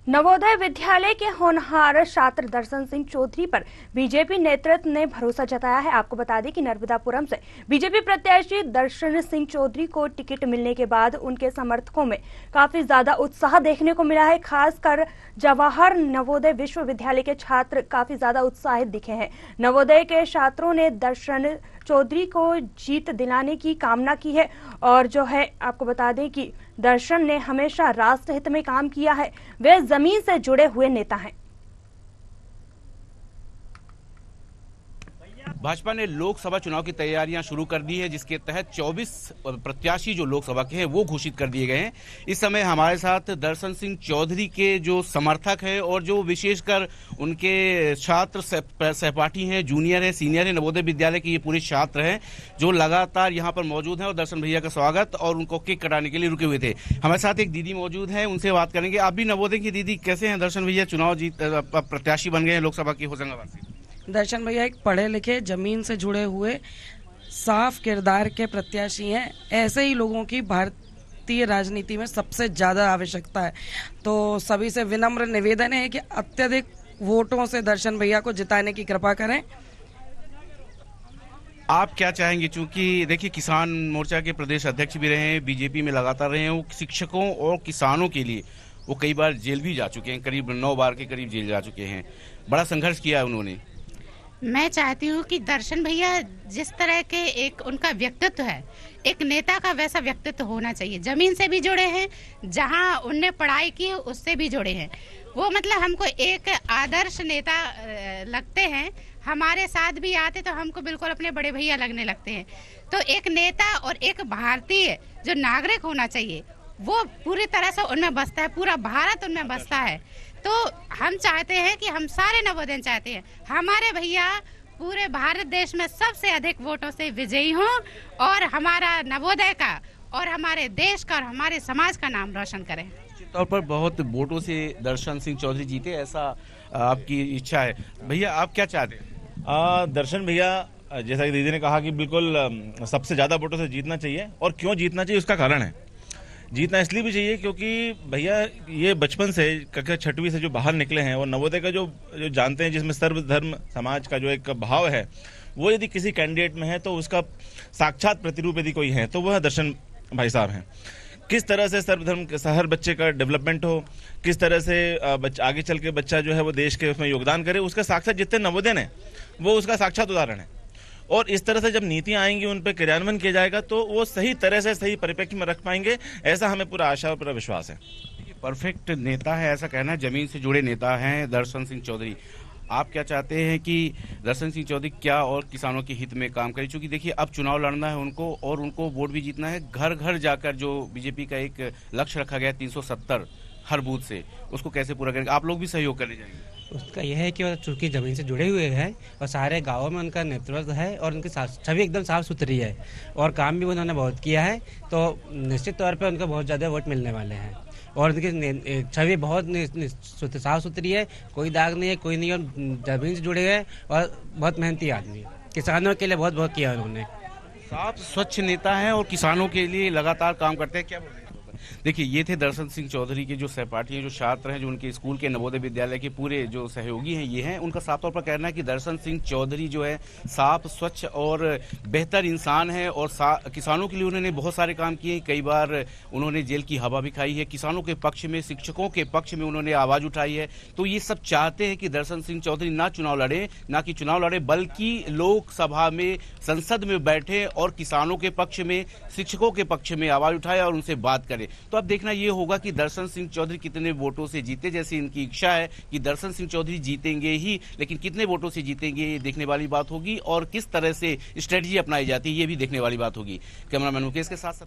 नवोदय विद्यालय के होनहार छात्र दर्शन सिंह चौधरी पर बीजेपी नेतृत्व ने भरोसा जताया है। आपको बता दें कि नर्मदापुरम से बीजेपी प्रत्याशी दर्शन सिंह चौधरी को टिकट मिलने के बाद उनके समर्थकों में काफी ज्यादा उत्साह देखने को मिला है। खासकर जवाहर नवोदय विश्वविद्यालय के छात्र काफी ज्यादा उत्साहित दिखे हैं। नवोदय के छात्रों ने दर्शन चौधरी को जीत दिलाने की कामना की है और जो है आपको बता दें कि दर्शन ने हमेशा राष्ट्र हित में काम किया है। वे जमीन से जुड़े हुए नेता हैं। भाजपा ने लोकसभा चुनाव की तैयारियां शुरू कर दी है, जिसके तहत 24 प्रत्याशी जो लोकसभा के हैं वो घोषित कर दिए गए हैं। इस समय हमारे साथ दर्शन सिंह चौधरी के जो समर्थक हैं और जो विशेषकर उनके छात्र सहपाठी हैं, जूनियर हैं, सीनियर हैं, नवोदय विद्यालय के ये पूरे छात्र हैं जो लगातार यहाँ पर मौजूद हैं और दर्शन भैया का स्वागत और उनको केक कटाने के लिए रुके हुए थे। हमारे साथ एक दीदी मौजूद है, उनसे बात करेंगे। आप भी नवोदय की दीदी, कैसे हैं दर्शन भैया? चुनाव जीत प्रत्याशी बन गए हैं लोकसभा की होशंगाबाद से। दर्शन भैया एक पढ़े लिखे, जमीन से जुड़े हुए, साफ किरदार के प्रत्याशी हैं। ऐसे ही लोगों की भारतीय राजनीति में सबसे ज्यादा आवश्यकता है। तो सभी से विनम्र निवेदन है कि अत्यधिक वोटों से दर्शन भैया को जिताने की कृपा करें। आप क्या चाहेंगे? चूंकि देखिए, किसान मोर्चा के प्रदेश अध्यक्ष भी रहे हैं, बीजेपी में लगातार रहे हैं, वो शिक्षकों और किसानों के लिए वो कई बार जेल भी जा चुके हैं, करीब 9 बार के करीब जेल जा चुके हैं। बड़ा संघर्ष किया है उन्होंने। मैं चाहती हूँ कि दर्शन भैया जिस तरह के एक उनका व्यक्तित्व है, एक नेता का वैसा व्यक्तित्व होना चाहिए। जमीन से भी जुड़े हैं, जहाँ उनने पढ़ाई की उससे भी जुड़े हैं। वो मतलब हमको एक आदर्श नेता लगते हैं। हमारे साथ भी आते तो हमको बिल्कुल अपने बड़े भैया लगने लगते हैं। तो एक नेता और एक भारतीय जो नागरिक होना चाहिए वो पूरी तरह से उनमें बसता है, पूरा भारत उनमें बसता है। तो हम चाहते हैं कि हम सारे नवोदय चाहते हैं हमारे भैया पूरे भारत देश में सबसे अधिक वोटों से विजयी हों और हमारा नवोदय का और हमारे देश का और हमारे समाज का नाम रोशन करें। निश्चित तौर पर बहुत वोटों से दर्शन सिंह चौधरी जीते, ऐसा आपकी इच्छा है। भैया आप क्या चाहते हैं? दर्शन भैया, जैसा कि दीदी ने कहा कि बिल्कुल सबसे ज्यादा वोटों से जीतना चाहिए। और क्यों जीतना चाहिए उसका कारण है। जीतना इसलिए भी चाहिए क्योंकि भैया ये बचपन से कक्षा 6वीं से जो बाहर निकले हैं और नवोदय का जो जानते हैं, जिसमें सर्वधर्म समाज का जो एक भाव है, वो यदि किसी कैंडिडेट में है तो उसका साक्षात प्रतिरूप यदि कोई है तो वह दर्शन भाई साहब हैं। किस तरह से सर्वधर्म हर बच्चे का डेवलपमेंट हो, किस तरह से आगे चल के बच्चा जो है वो देश के उसमें योगदान करे, उसका साक्षात जितने नवोदय हैं वो उसका साक्षात उदाहरण है। और इस तरह से जब नीतियां आएंगी, उन पर क्रियान्वयन किया जाएगा तो वो सही तरह से सही परिप्रेक्ष्य में रख पाएंगे, ऐसा हमें पूरा आशा और पूरा विश्वास है। परफेक्ट नेता है ऐसा कहना है, जमीन से जुड़े नेता हैं दर्शन सिंह चौधरी। आप क्या चाहते हैं कि दर्शन सिंह चौधरी क्या और किसानों के हित में काम करे? क्योंकि देखिए अब चुनाव लड़ना है उनको और उनको वोट भी जीतना है। घर घर जाकर जो बीजेपी का एक लक्ष्य रखा गया 370 हर बूथ से, उसको कैसे पूरा करेंगे? आप लोग भी सहयोग करने जाएंगे? उसका यह है कि वो चूंकि जमीन से जुड़े हुए हैं और सारे गांवों में उनका नेतृत्व है और उनकी छवि एकदम साफ सुथरी है और काम भी उन्होंने बहुत किया है, तो निश्चित तौर पे उनको बहुत ज़्यादा वोट मिलने वाले हैं। और उनकी छवि बहुत साफ सुथरी है, कोई दाग नहीं है, कोई नहीं, और जमीन से जुड़े हैं और बहुत मेहनती आदमी है। किसानों के लिए बहुत बहुत किया उन्होंने। साफ स्वच्छ नेता है और किसानों के लिए लगातार काम करते हैं। क्या बोल रहे हैं? देखिए, ये थे दर्शन सिंह चौधरी के जो सहपाठी हैं, जो छात्र हैं, जो उनके स्कूल के नवोदय विद्यालय के पूरे जो सहयोगी हैं, ये हैं। उनका साफ तौर पर कहना है कि दर्शन सिंह चौधरी जो है साफ स्वच्छ और बेहतर इंसान है और किसानों के लिए उन्होंने बहुत सारे काम किए। कई बार उन्होंने जेल की हवा भी खाई है, किसानों के पक्ष में, शिक्षकों के पक्ष में उन्होंने आवाज उठाई है। तो ये सब चाहते हैं कि दर्शन सिंह चौधरी ना चुनाव लड़े बल्कि लोकसभा में, संसद में बैठे और किसानों के पक्ष में, शिक्षकों के पक्ष में आवाज उठाए और उनसे बात करे। तो अब देखना ये होगा कि दर्शन सिंह चौधरी कितने वोटों से जीते। जैसे इनकी इच्छा है कि दर्शन सिंह चौधरी जीतेंगे ही, लेकिन कितने वोटों से जीतेंगे ये देखने वाली बात होगी और किस तरह से स्ट्रेटजी अपनाई जाती है ये भी देखने वाली बात होगी। कैमरामैन मुकेश के साथ